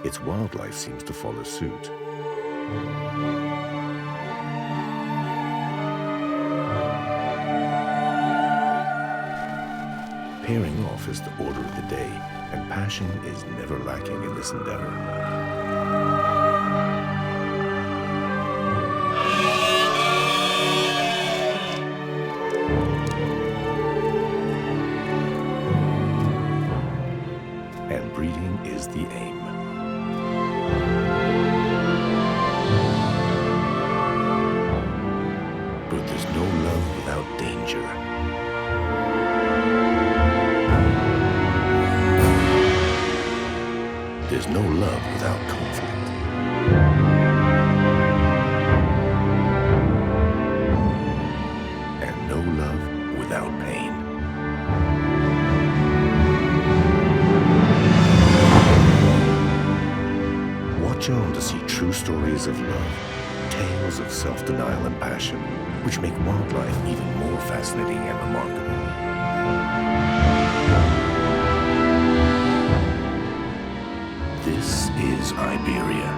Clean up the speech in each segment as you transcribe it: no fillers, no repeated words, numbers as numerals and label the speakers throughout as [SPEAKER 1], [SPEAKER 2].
[SPEAKER 1] its wildlife seems to follow suit. Pairing off is the order of the day, and passion is never lacking in this endeavor. And breeding is the aim. But there's no love without danger. There's no love without conflict. And no love without pain. Watch on to see true stories of love, tales of self-denial and passion, which make wildlife even more fascinating and remarkable. This is Iberia,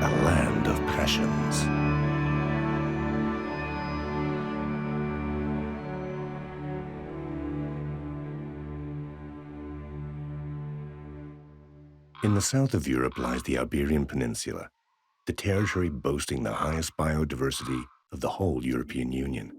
[SPEAKER 1] a land of passions. In the south of Europe lies the Iberian Peninsula, the territory boasting the highest biodiversity of the whole European Union.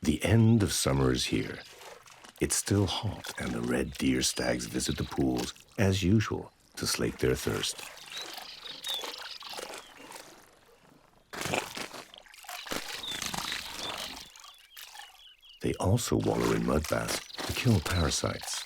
[SPEAKER 1] The end of summer is here. It's still hot, and the red deer stags visit the pools, as usual, to slake their thirst. They also wallow in mud baths to kill parasites.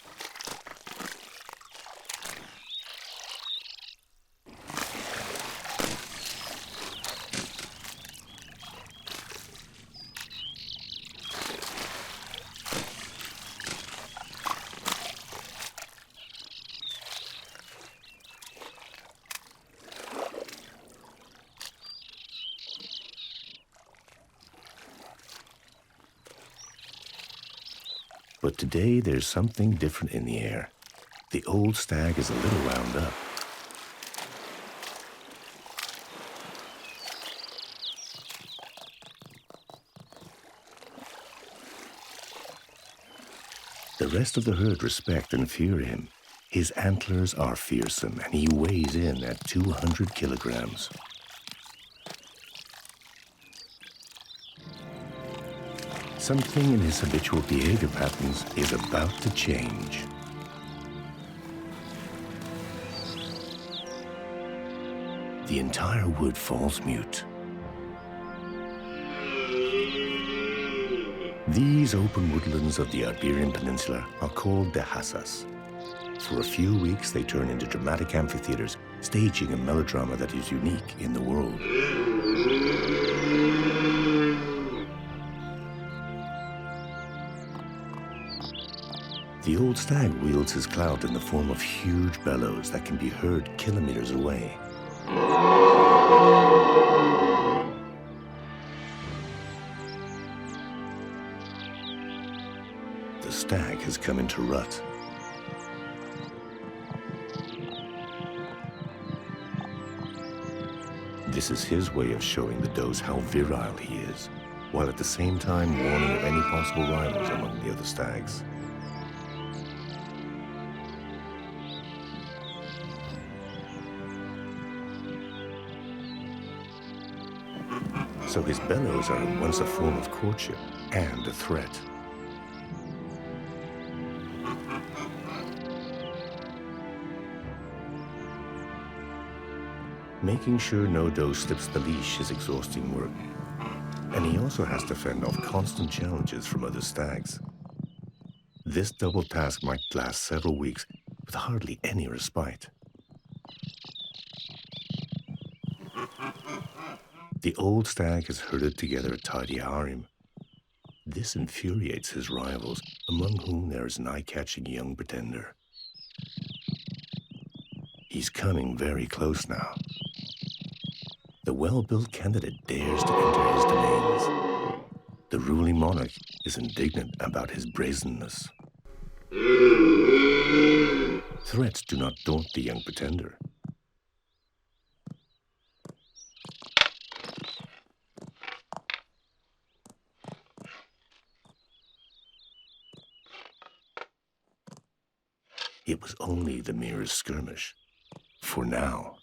[SPEAKER 1] But today there's something different in the air. The old stag is a little wound up. The rest of the herd respect and fear him. His antlers are fearsome, and he weighs in at 200 kilograms. Something in his habitual behavior patterns is about to change. The entire wood falls mute. These open woodlands of the Iberian Peninsula are called dehasas. For a few weeks, they turn into dramatic amphitheaters, staging a melodrama that is unique in the world. The old stag wields his clout in the form of huge bellows that can be heard kilometers away. The stag has come into rut. This is his way of showing the does how virile he is, while at the same time warning of any possible rivals among the other stags. So his bellows are at once a form of courtship and a threat. Making sure no doe slips the leash is exhausting work, and he also has to fend off constant challenges from other stags. This double task might last several weeks with hardly any respite. The old stag has herded together a tidy harem. This infuriates his rivals, among whom there is an eye-catching young pretender. He's coming very close now. The well-built candidate dares to enter his domains. The ruling monarch is indignant about his brazenness. Threats do not daunt the young pretender. It was only the merest skirmish, for now.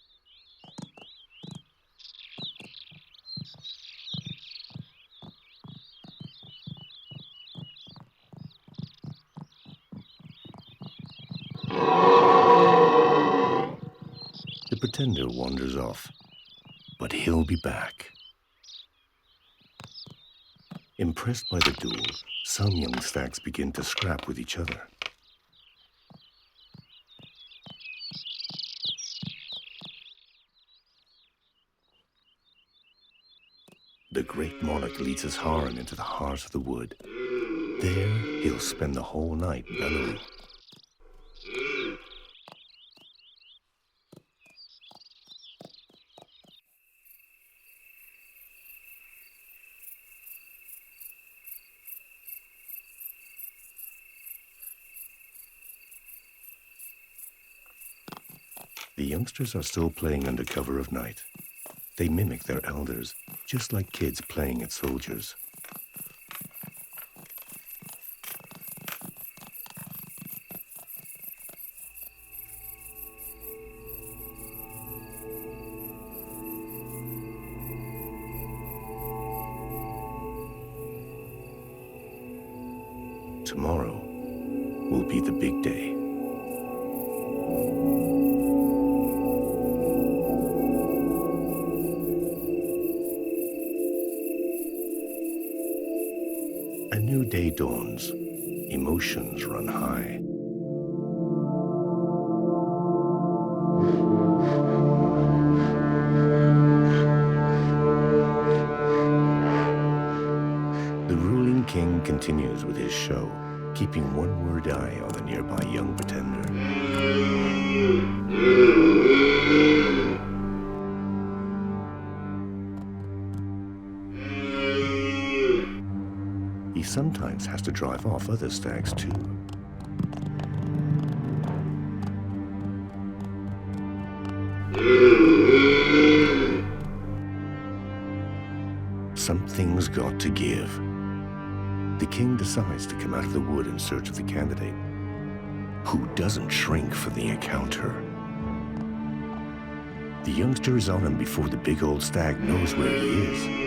[SPEAKER 1] The pretender wanders off, but he'll be back. Impressed by the duel, some young stags begin to scrap with each other. The great monarch leads his harem into the heart of the wood. There, he'll spend the whole night bellowing. The youngsters are still playing under cover of night. They mimic their elders, just like kids playing at soldiers. Tomorrow will be the big day. A new day dawns. Emotions run high. The ruling king continues with his show, keeping one word eye on the nearby young pretender. He sometimes has to drive off other stags too. Something's got to give. The king decides to come out of the wood in search of the candidate, who doesn't shrink for the encounter. The youngster is on him before the big old stag knows where he is.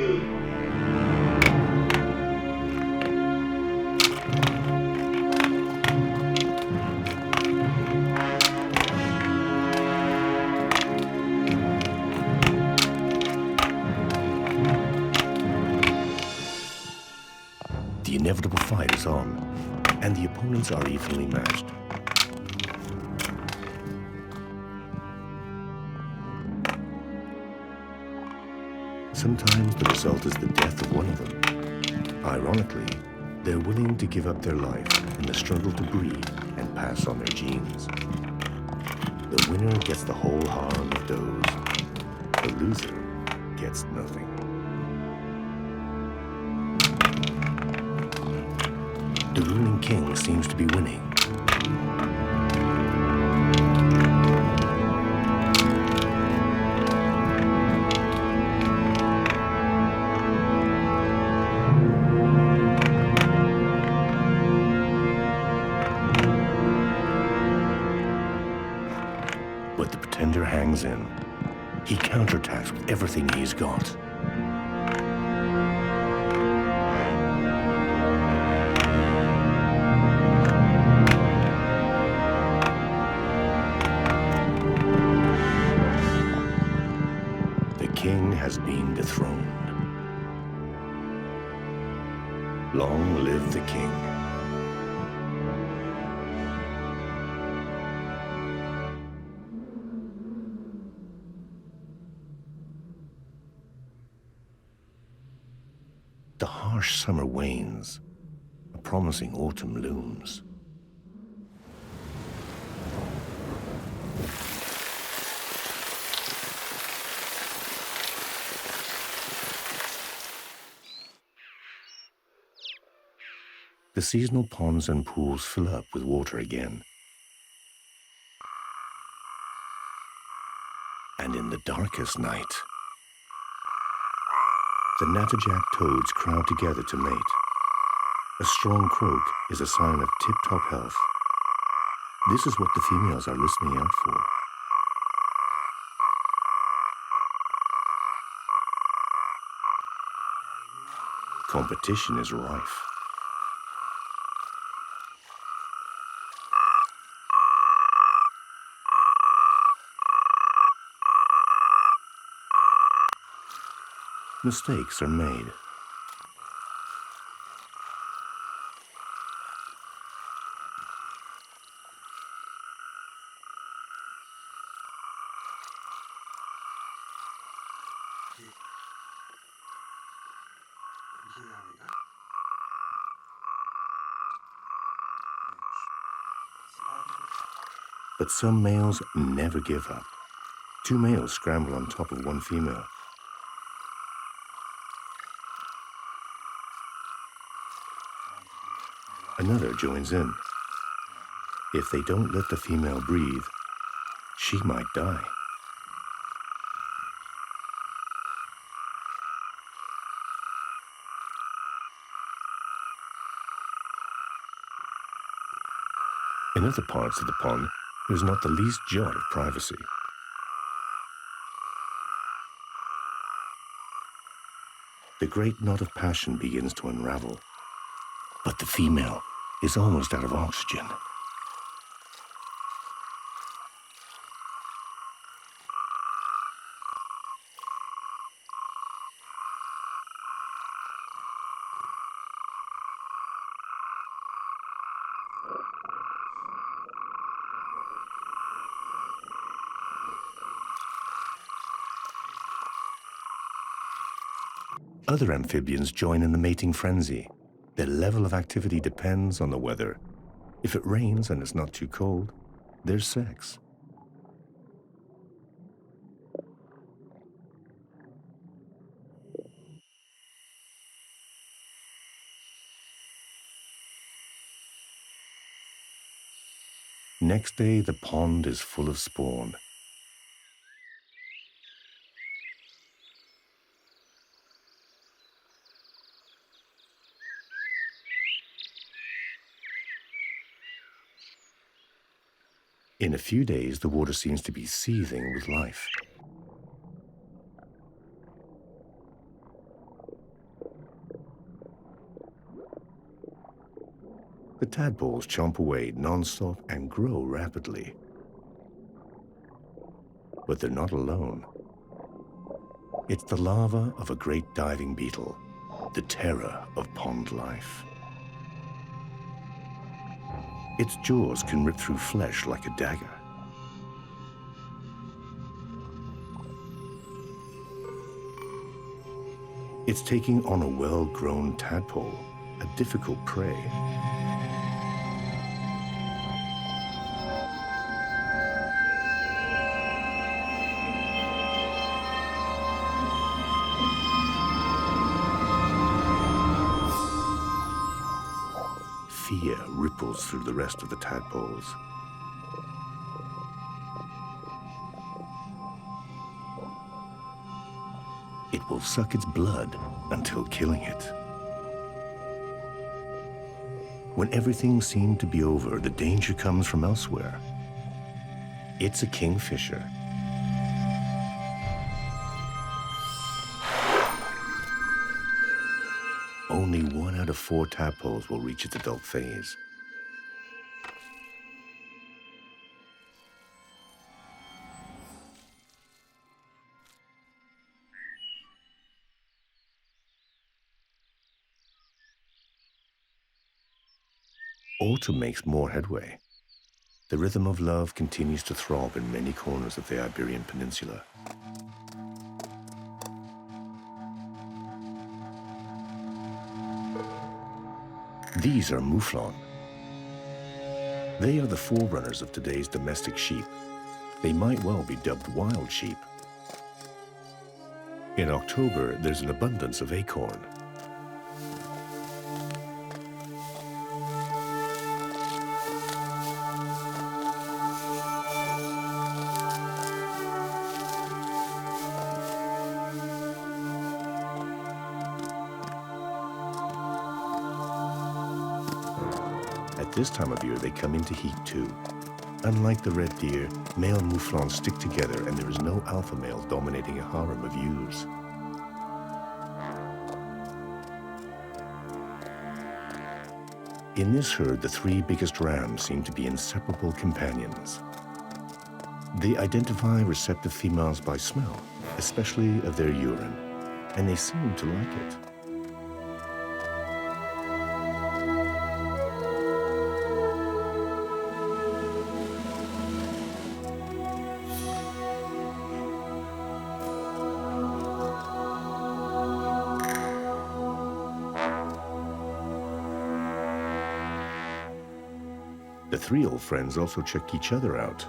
[SPEAKER 1] The inevitable fight is on, and the opponents are evenly matched. Sometimes the result is the death of one of them. Ironically, they're willing to give up their life in the struggle to breed and pass on their genes. The winner gets the whole harem of does. The loser gets nothing. The ruling king seems to be winning. But the pretender hangs in. He counterattacks with everything he's got. King has been dethroned. Long live the king. The harsh summer wanes. A promising autumn looms. the seasonal ponds and pools fill up with water again. And in the darkest night, the natterjack toads crowd together to mate. A strong croak is a sign of tip-top health. This is what the females are listening out for. Competition is rife. Mistakes are made. But some males never give up. Two males scramble on top of one female. Another joins in. If they don't let the female breathe, she might die. In other parts of the pond, there's not the least jot of privacy. The great knot of passion begins to unravel, but the female is almost out of oxygen. Other amphibians join in the mating frenzy. Their level of activity depends on the weather. If it rains and it's not too cold, there's sex. Next day, the pond is full of spawn. In a few days, the water seems to be seething with life. The tadpoles chomp away non-stop and grow rapidly. But they're not alone. It's the larva of a great diving beetle, the terror of pond life. Its jaws can rip through flesh like a dagger. It's taking on a well-grown tadpole, a difficult prey. Fear ripples through the rest of the tadpoles. It will suck its blood until killing it. When everything seemed to be over, the danger comes from elsewhere. It's a kingfisher. Only 1 out of 4 tadpoles will reach its adult phase. Autumn makes more headway. The rhythm of love continues to throb in many corners of the Iberian Peninsula. These are mouflon. They are the forerunners of today's domestic sheep. They might well be dubbed wild sheep. In October, there's an abundance of acorn. this time of year, they come into heat too. Unlike the red deer, male mouflons stick together and there is no alpha male dominating a harem of ewes. In this herd, the three biggest rams seem to be inseparable companions. They identify receptive females by smell, especially of their urine, and they seem to like it. The three old friends also check each other out.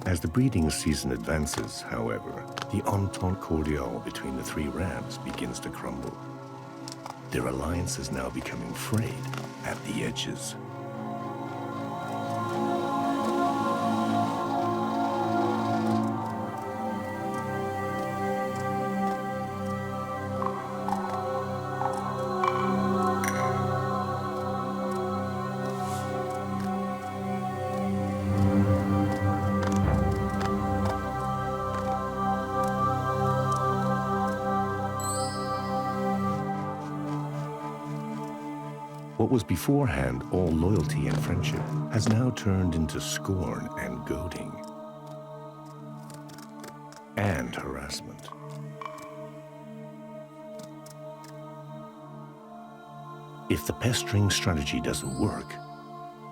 [SPEAKER 1] As the breeding season advances, however, the entente cordiale between the three rams begins to crumble. Their alliance is now becoming frayed at the edges. What was beforehand all loyalty and friendship has now turned into scorn and goading and harassment. If the pestering strategy doesn't work,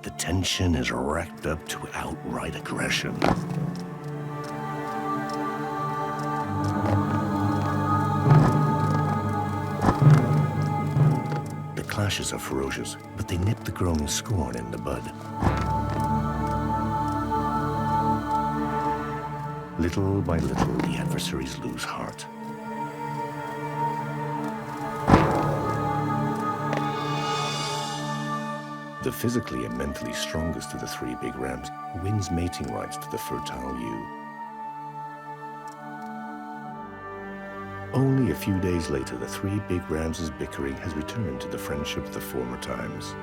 [SPEAKER 1] the tension is racked up to outright aggression. Clashes are ferocious, but they nip the growing scorn in the bud. Little by little, the adversaries lose heart. The physically and mentally strongest of the three big rams wins mating rights to the fertile ewe. Only a few days later, the three big rams' bickering has returned to the friendship of the former times.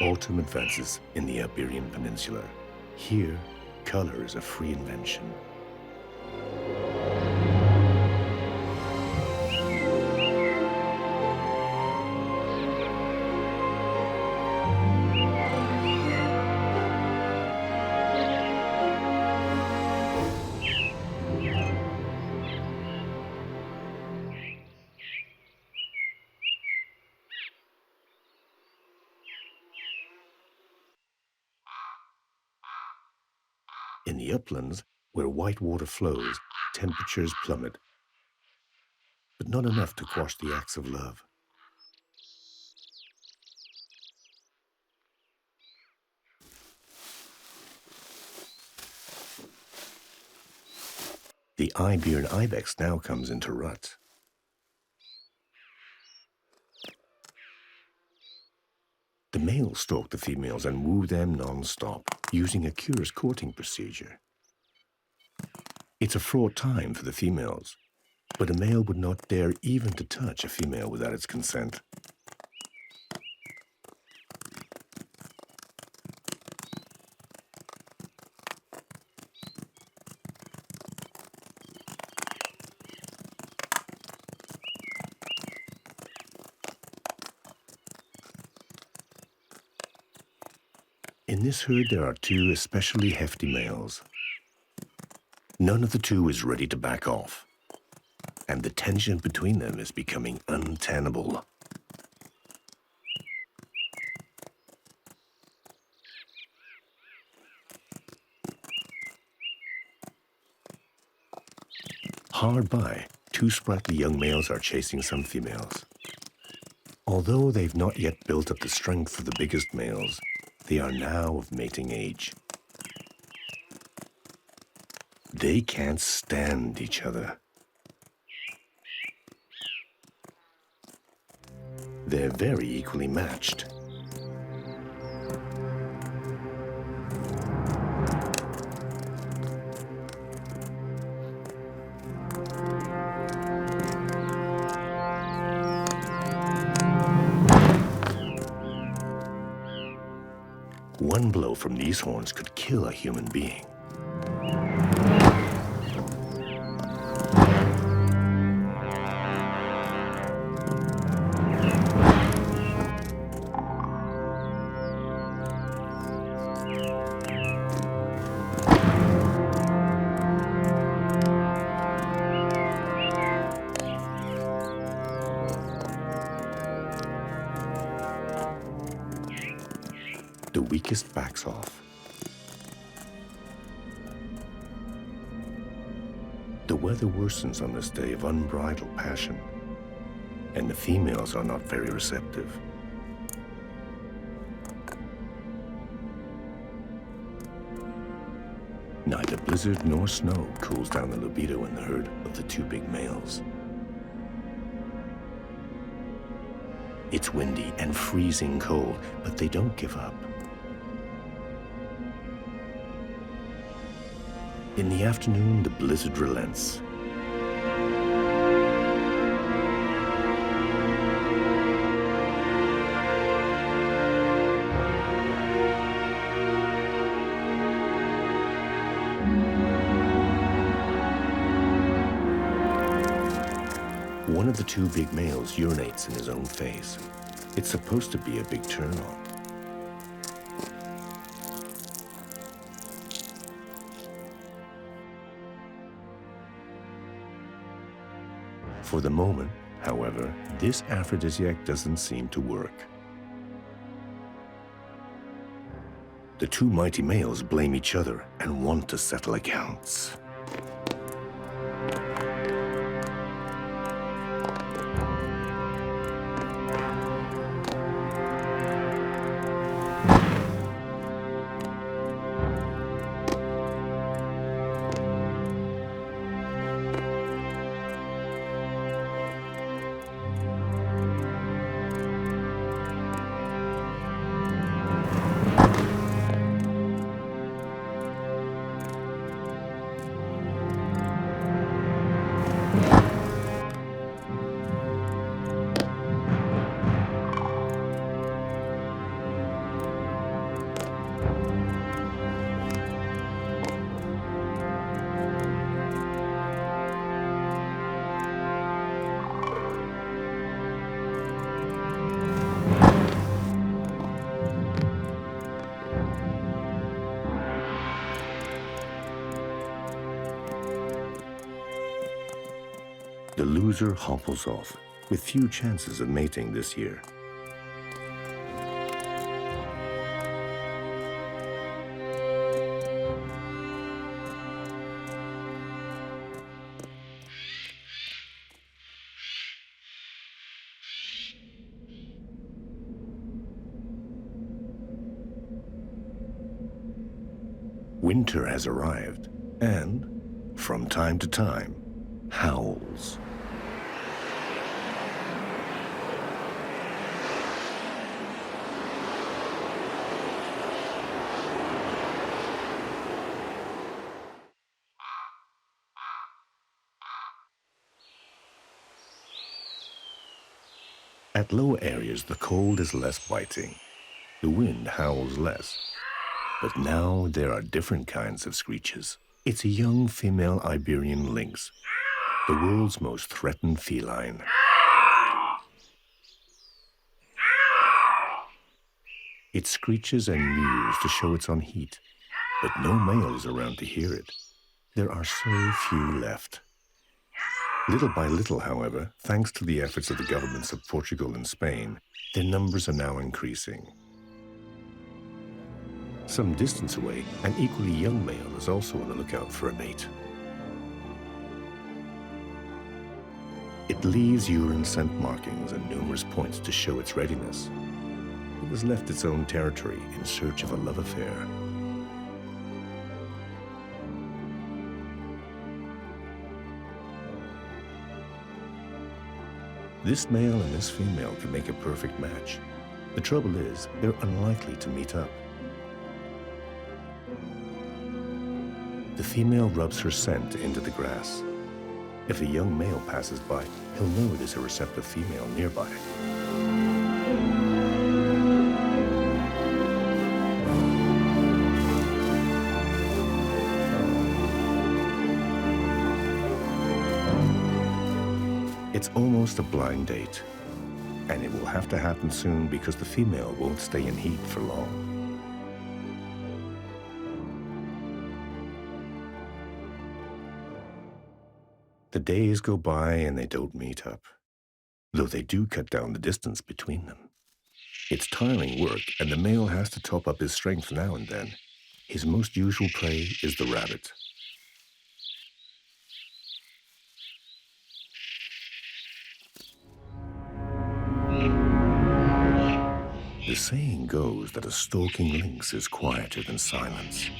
[SPEAKER 1] Autumn advances in the Iberian Peninsula. Here, color is a free invention. In the uplands, where white water flows, temperatures plummet, but not enough to quash the acts of love. The Iberian ibex now comes into rut. The males stalk the females and woo them non-stop, using a curious courting procedure. It's a fraught time for the females, but a male would not dare even to touch a female without its consent. In this herd, there are two especially hefty males. None of the two is ready to back off, and the tension between them is becoming untenable. Hard by, two sprightly young males are chasing some females. Although they've not yet built up the strength of the biggest males, they are now of mating age. They can't stand each other. They're very equally matched. One blow from these horns could kill a human being. The weakest backs off. The weather worsens on this day of unbridled passion, and the females are not very receptive. Neither blizzard nor snow cools down the libido in the herd of the two big males. It's windy and freezing cold, but they don't give up. In the afternoon, the blizzard relents. One of the two big males urinates in his own face. It's supposed to be a big turn-on. For the moment, however, this aphrodisiac doesn't seem to work. The two mighty males blame each other and want to settle accounts. The loser hopples off, with few chances of mating this year. Winter has arrived, and, from time to time, howls. At low areas, the cold is less biting. The wind howls less. But now there are different kinds of screeches. It's a young female Iberian lynx, the world's most threatened feline. It screeches and mews to show it's on heat, but no male is around to hear it. There are so few left. Little by little, however, thanks to the efforts of the governments of Portugal and Spain, their numbers are now increasing. Some distance away, an equally young male is also on the lookout for a mate. It leaves urine scent markings and numerous points to show its readiness. It has left its own territory in search of a love affair. This male and this female can make a perfect match. The trouble is, they're unlikely to meet up. The female rubs her scent into the grass. If a young male passes by, he'll know there's a receptive female nearby. It's almost a blind date, and it will have to happen soon because the female won't stay in heat for long. The days go by and they don't meet up, though they do cut down the distance between them. It's tiring work, and the male has to top up his strength now and then. His most usual prey is the rabbit. The saying goes that a stalking lynx is quieter than silence.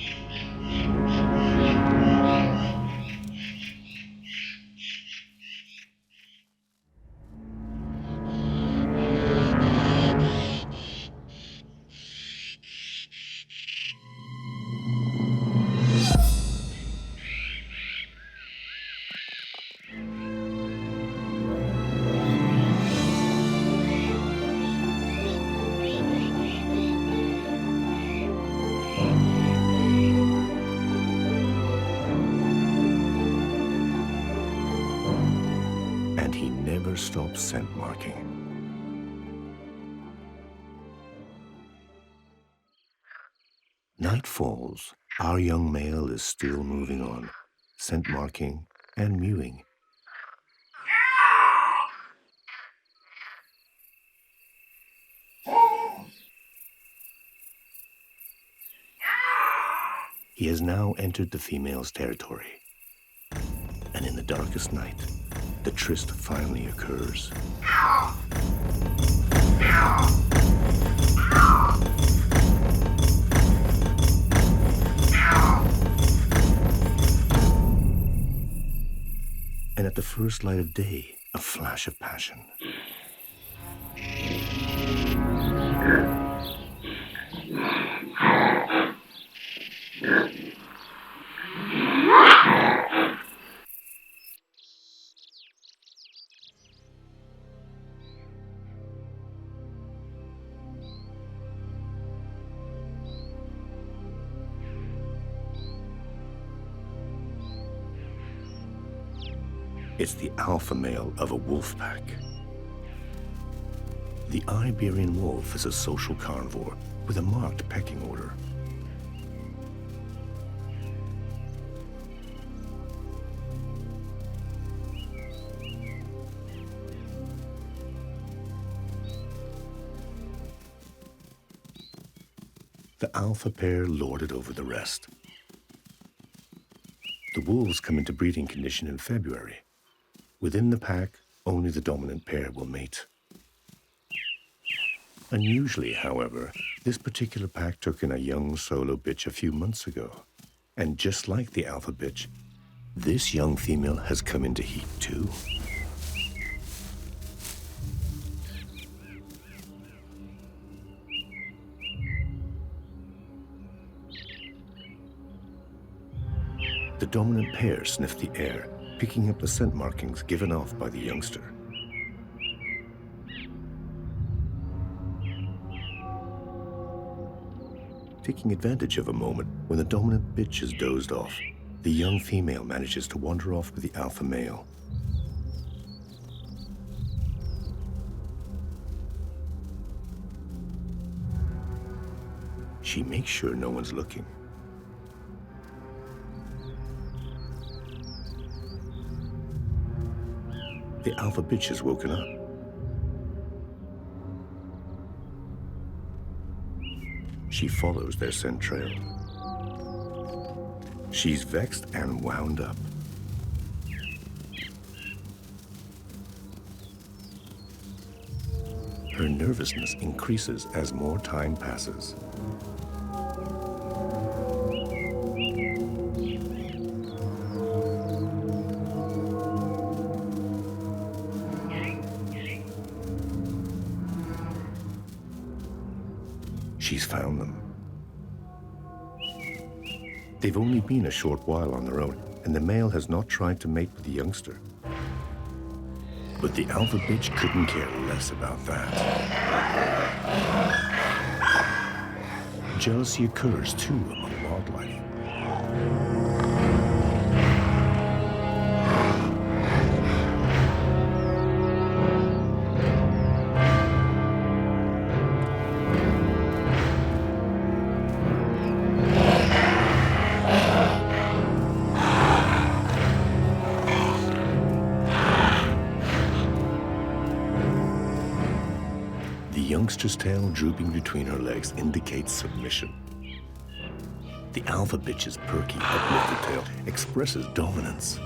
[SPEAKER 1] And he never stops scent marking. Night falls. Our young male is still moving on, scent marking and mewing. He has now entered the female's territory. And in the darkest night, the tryst finally occurs. And at the first light of day, a flash of passion. It's the alpha male of a wolf pack. The Iberian wolf is a social carnivore with a marked pecking order. The alpha pair lord it over the rest. The wolves come into breeding condition in February. Within the pack, only the dominant pair will mate. Unusually, however, this particular pack took in a young solo bitch a few months ago. And just like the alpha bitch, this young female has come into heat too. The dominant pair sniff the air, picking up the scent markings given off by the youngster. Taking advantage of a moment when the dominant bitch has dozed off, the young female manages to wander off with the alpha male. She makes sure no one's looking. The alpha bitch has woken up. She follows their scent trail. She's vexed and wound up. Her nervousness increases as more time passes. She's found them. They've only been a short while on their own, and the male has not tried to mate with the youngster. But the alpha bitch couldn't care less about that. Jealousy occurs too among wildlife. youngster's tail drooping between her legs indicates submission. The alpha bitch's perky, uplifted tail expresses dominance.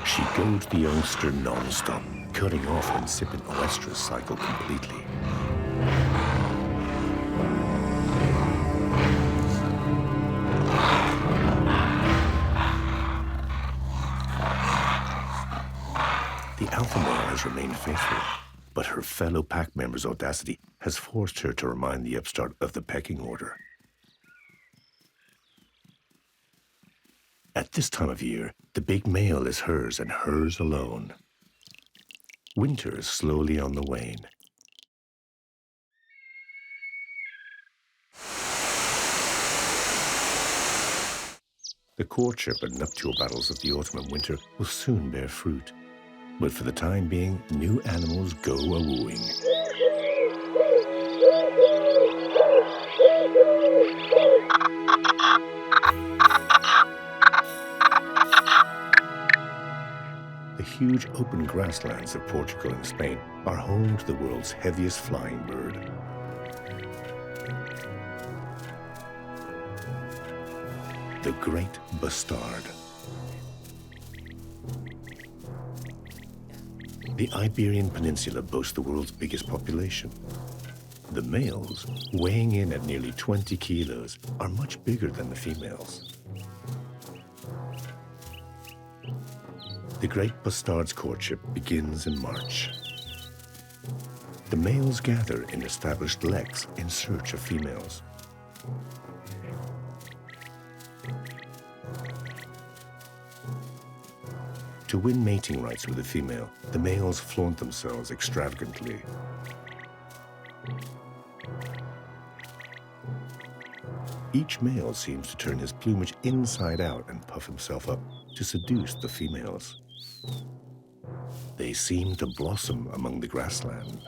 [SPEAKER 1] She goads the youngster non-stop, cutting off her insipid oestrus cycle completely. The alpha male has remained faithful, but her fellow pack member's audacity has forced her to remind the upstart of the pecking order. At this time of year, the big male is hers and hers alone. Winter is slowly on the wane. The courtship and nuptial battles of the autumn and winter will soon bear fruit. But for the time being, new animals go a-wooing. The huge open grasslands of Portugal and Spain are home to the world's heaviest flying bird. The great bustard. The Iberian Peninsula boasts the world's biggest population. The males, weighing in at nearly 20 kilos, are much bigger than the females. The great bustard's courtship begins in March. The males gather in established leks in search of females. To win mating rights with a female, the males flaunt themselves extravagantly. Each male seems to turn his plumage inside out and puff himself up to seduce the females. They seem to blossom among the grassland.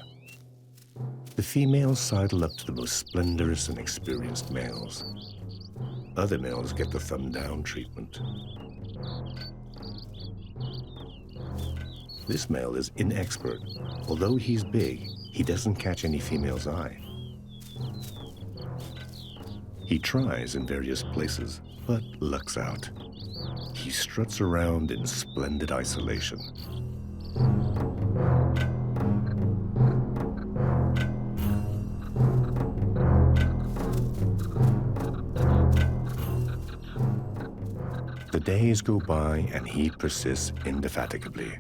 [SPEAKER 1] The females sidle up to the most splendorous and experienced males. Other males get the thumb-down treatment. This male is inexpert. Although he's big, he doesn't catch any female's eye. He tries in various places, but lucks out. He struts around in splendid isolation. The days go by and he persists indefatigably.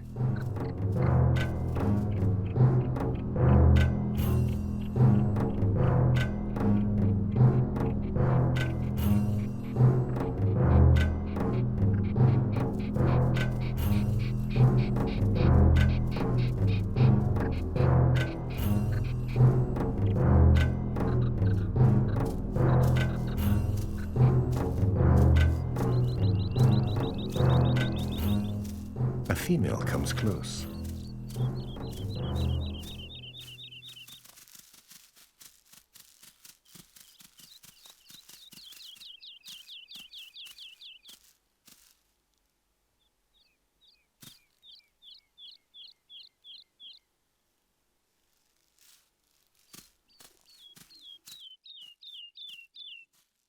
[SPEAKER 1] A female comes close.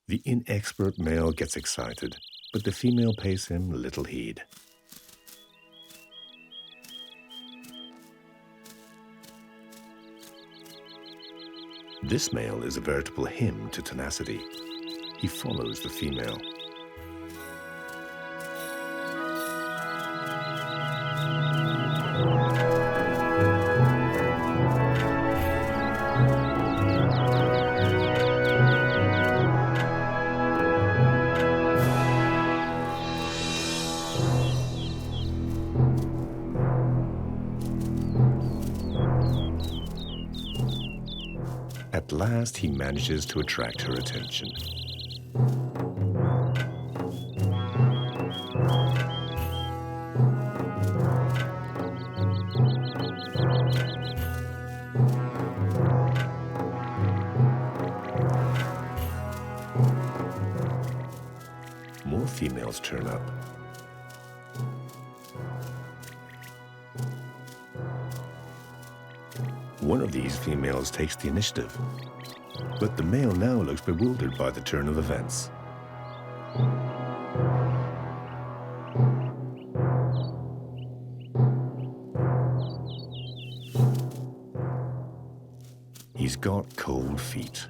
[SPEAKER 1] The inexpert male gets excited, but the female pays him little heed. This male is a veritable hymn to tenacity. He follows the female. At last, he manages to attract her attention. females turn up. One of these females takes the initiative, but the male now looks bewildered by the turn of events. He's got cold feet.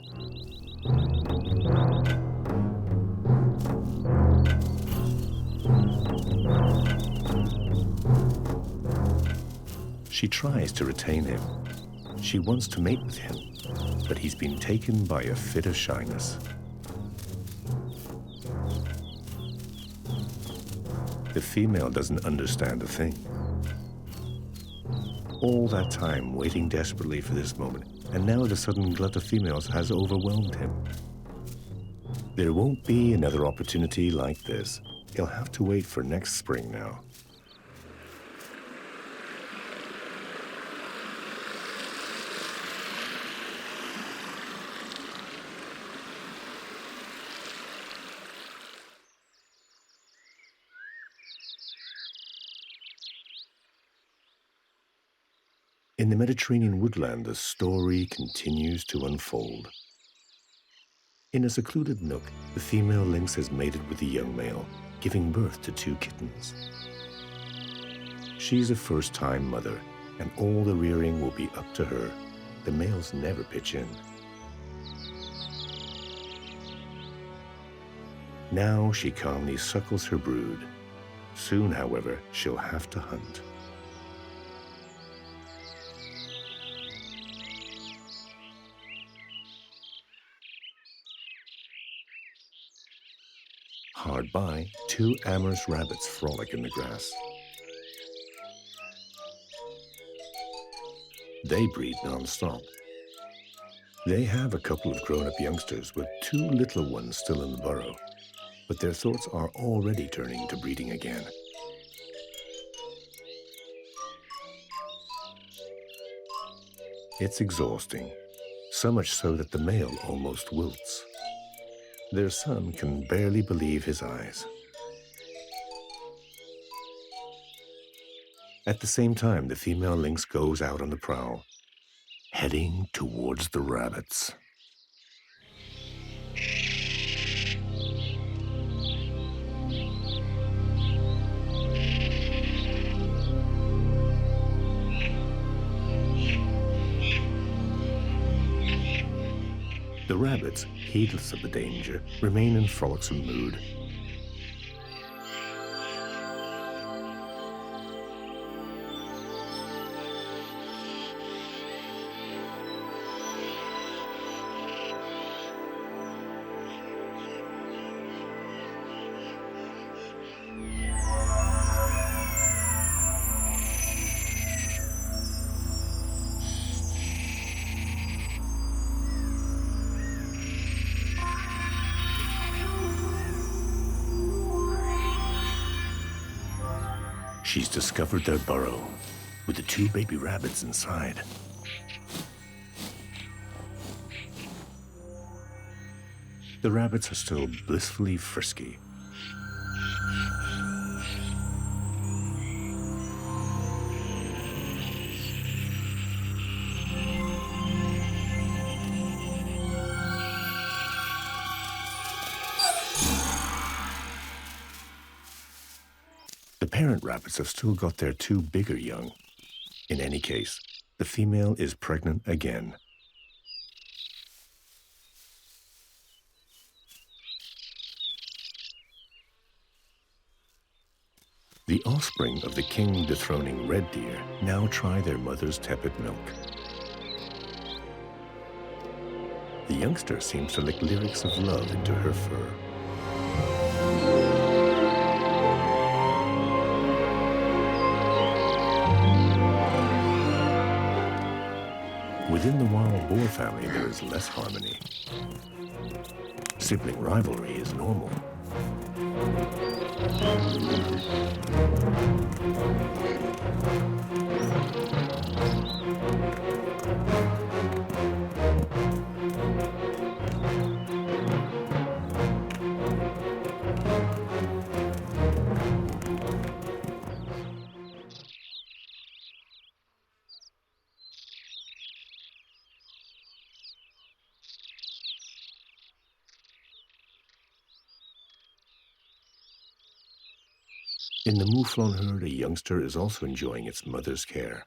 [SPEAKER 1] She tries to retain him. She wants to mate with him, but he's been taken by a fit of shyness. The female doesn't understand a thing. All that time waiting desperately for this moment, and now the sudden glut of females has overwhelmed him. There won't be another opportunity like this. He'll have to wait for next spring now. In the Mediterranean woodland, the story continues to unfold. In a secluded nook, the female lynx has mated with the young male, giving birth to 2 kittens. She's a first-time mother, and all the rearing will be up to her. The males never pitch in. Now she calmly suckles her brood. Soon, however, she'll have to hunt. Hard by, 2 amorous rabbits frolic in the grass. They breed non-stop. They have a couple of grown-up youngsters with 2 little ones still in the burrow, but their thoughts are already turning to breeding again. It's exhausting, so much so that the male almost wilts. Their son can barely believe his eyes. At the same time, the female lynx goes out on the prowl, heading towards the rabbits. The rabbits, heedless of the danger, remain in frolicsome mood. She's discovered their burrow, with the 2 baby rabbits inside. The rabbits are still blissfully frisky. The parent rabbits have still got their 2 bigger young. In any case, the female is pregnant again. The offspring of the king dethroning red deer now try their mother's tepid milk. The youngster seems to lick lyrics of love into her fur. Within the wild boar family, there is less harmony. Sibling rivalry is normal. In the mouflon herd, a youngster is also enjoying its mother's care.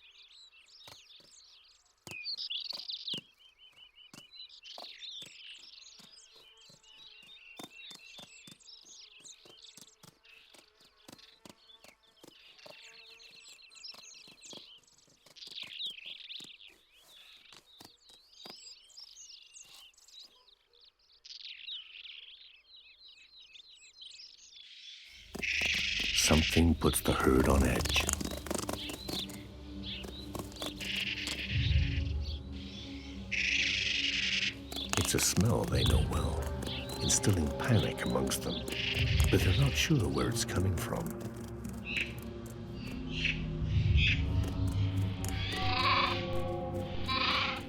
[SPEAKER 1] Something puts the herd on edge. It's a smell they know well, instilling panic amongst them, but they're not sure where it's coming from.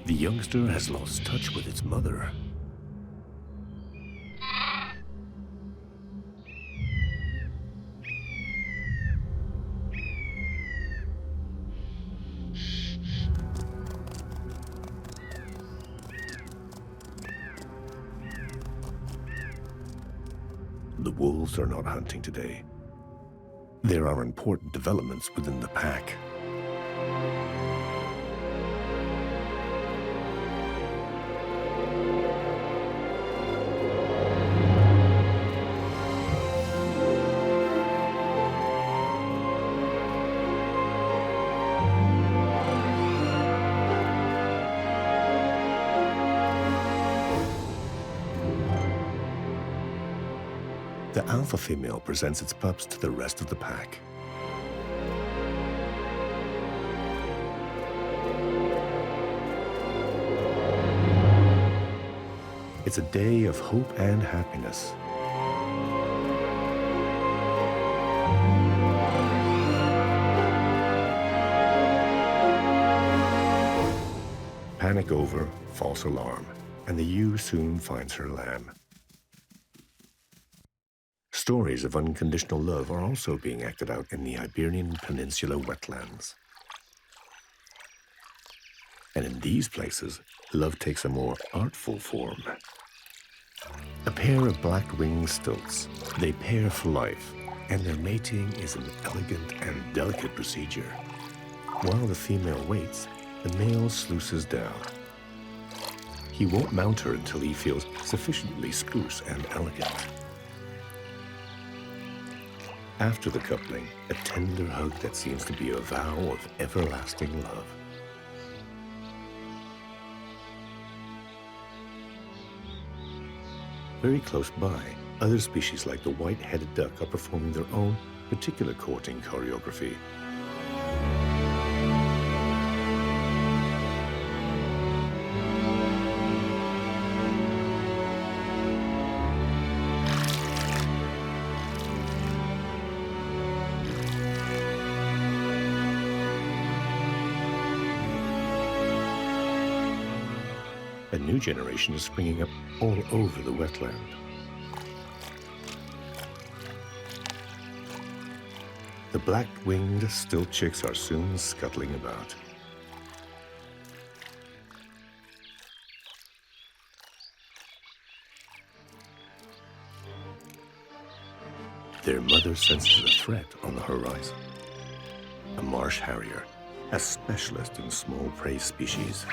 [SPEAKER 1] The youngster has lost touch with its mother. The wolves are not hunting today. There are important developments within the pack. The alpha female presents its pups to the rest of the pack. It's a day of hope and happiness. Panic over, false alarm, and the ewe soon finds her lamb. Stories of unconditional love are also being acted out in the Iberian Peninsula wetlands. And in these places, love takes a more artful form. A pair of black-winged stilts, they pair for life, and their mating is an elegant and delicate procedure. While the female waits, the male sluices down. He won't mount her until he feels sufficiently spruce and elegant. After the coupling, a tender hug that seems to be a vow of everlasting love. Very close by, other species like the white-headed duck are performing their own particular courting choreography. A new generation is springing up all over the wetland. The black-winged stilt chicks are soon scuttling about. Their mother senses a threat on the horizon. A marsh harrier, a specialist in small prey species.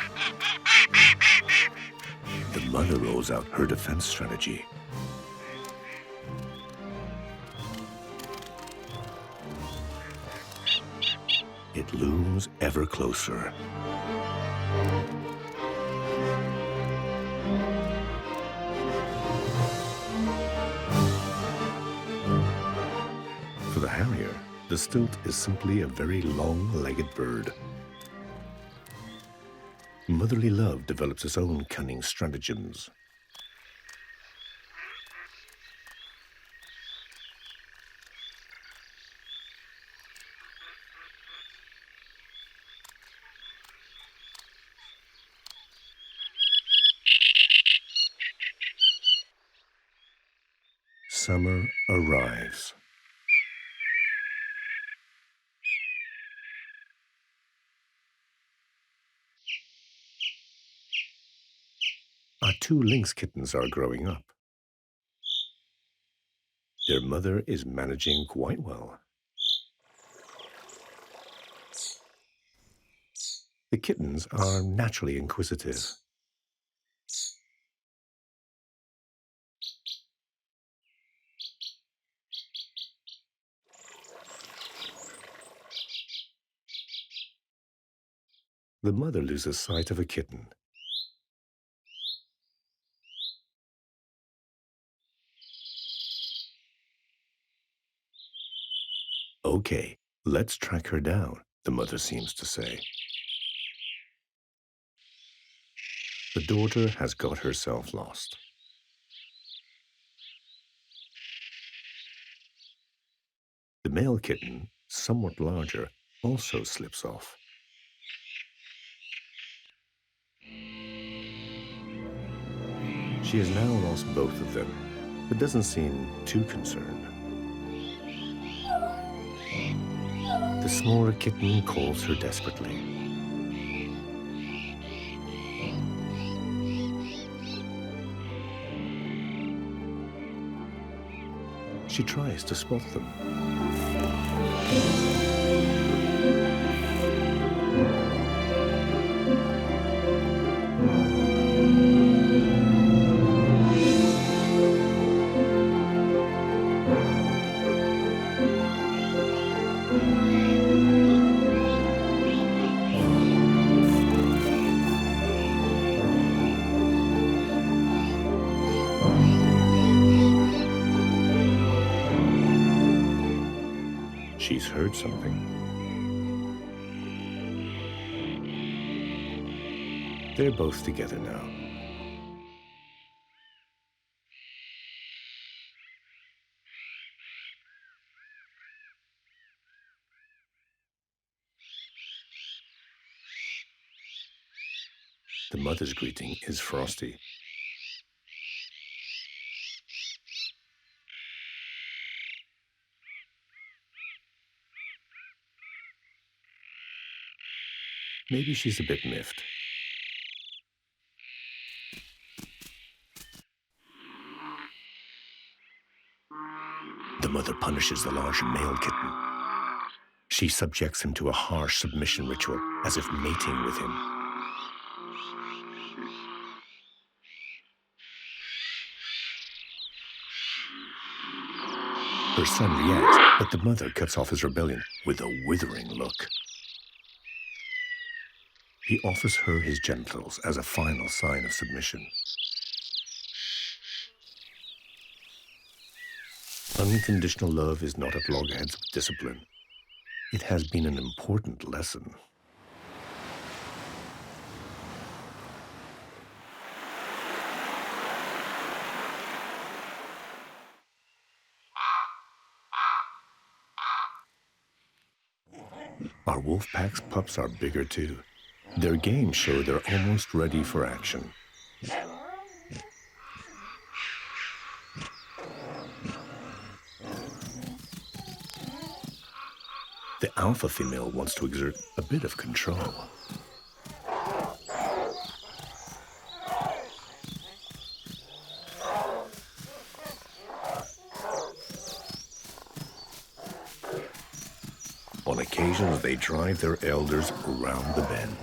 [SPEAKER 1] The mother rolls out her defense strategy. It looms ever closer. For the harrier, the stilt is simply a very long-legged bird. Motherly love develops its own cunning stratagems. Summer arrives. Our two lynx kittens are growing up. Their mother is managing quite well. The kittens are naturally inquisitive. The mother loses sight of a kitten. Okay, let's track her down, the mother seems to say. The daughter has got herself lost. The male kitten, somewhat larger, also slips off. She has now lost both of them, but doesn't seem too concerned. The smaller kitten calls her desperately. She tries to spot them. She's heard something. They're both together now. The mother's greeting is frosty. Maybe she's a bit miffed. The mother punishes the larger male kitten. She subjects him to a harsh submission ritual, as if mating with him. Her son reacts, but the mother cuts off his rebellion with a withering look. He offers her his genitals as a final sign of submission. Unconditional love is not at loggerheads with discipline. It has been an important lesson. Our wolf pack's pups are bigger too. Their games show they're almost ready for action. The alpha female wants to exert a bit of control. On occasions, they drive their elders around the bend.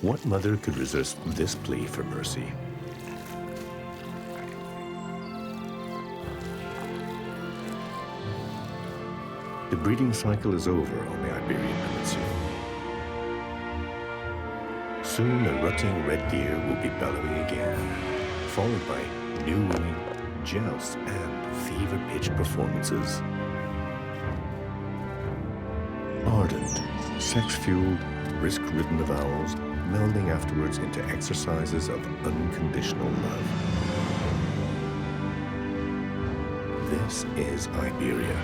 [SPEAKER 1] What mother could resist this plea for mercy? The breeding cycle is over on the Iberian Peninsula. Soon a rutting red deer will be bellowing again, followed by new wooing, jousts, and fever-pitched performances. Ardent, sex-fueled, risk-ridden avowals melding afterwards into exercises of unconditional love. This is Iberia.